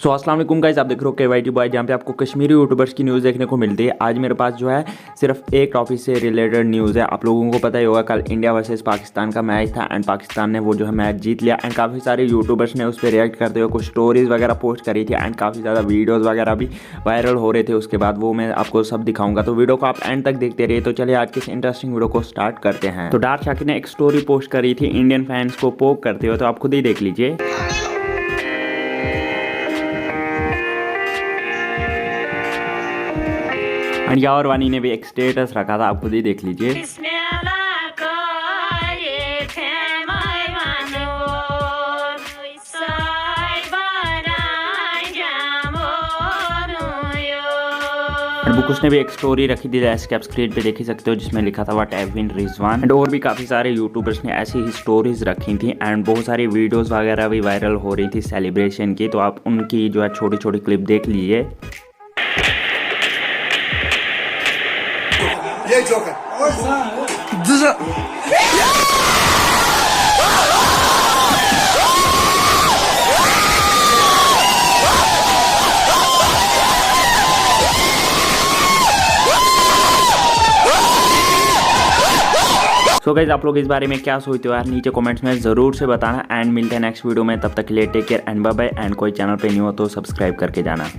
सो अस्सलाम वालेकुम गाइस, आप देख रहे हो KYT बॉय, जहाँ पे आपको कश्मीरी यूट्यूबर्स की न्यूज़ देखने को मिलती है। आज मेरे पास जो है सिर्फ एक टॉपिक से रिलेटेड न्यूज़ है। आप लोगों को पता ही होगा कल इंडिया वर्सेस पाकिस्तान का मैच था एंड पाकिस्तान ने वो जो है मैच जीत लिया एंड काफ़ी सारे यूट्यूबर्स ने उस पर रिएक्ट करते हुए कुछ स्टोरीज़ वगैरह पोस्ट करी थी एंड काफ़ी ज़्यादा वीडियोज़ वगैरह भी वायरल हो रहे थे। उसके बाद वो मैं आपको सब दिखाऊंगा, तो वीडियो को आप एंड तक देखते रहिए। तो चलिए आज के इस इंटरेस्टिंग वीडियो को स्टार्ट करते हैं। तो डार्क शाकिर ने एक स्टोरी पोस्ट करी थी इंडियन फैंस को पोक करते हुए, तो आप खुद ही देख लीजिए। एंड यावर वानी ने भी एक स्टेटस रखा था, आप खुद ही देख लीजिए। बुकुश ने भी एक स्टोरी रखी थी जैसे कि आप स्क्रीन पे देख ही सकते हो, जिसमें लिखा था what have been Rizwan. And और भी काफ़ी सारे यूट्यूबर्स ने ऐसी ही स्टोरीज रखी थी एंड बहुत सारी वीडियोस वगैरह भी वायरल हो रही थी सेलिब्रेशन की। तो आप उनकी जो है छोटी छोटी क्लिप देख लीजिए। ये जोकर सो गाइस, आप लोग इस बारे में क्या सोचते हो यार, नीचे कमेंट्स में ज़रूर से बताना। एंड मिलते हैं नेक्स्ट वीडियो में, तब तक के लिए take care and bye bye. And कोई चैनल पे न्यू हो तो सब्सक्राइब करके जाना।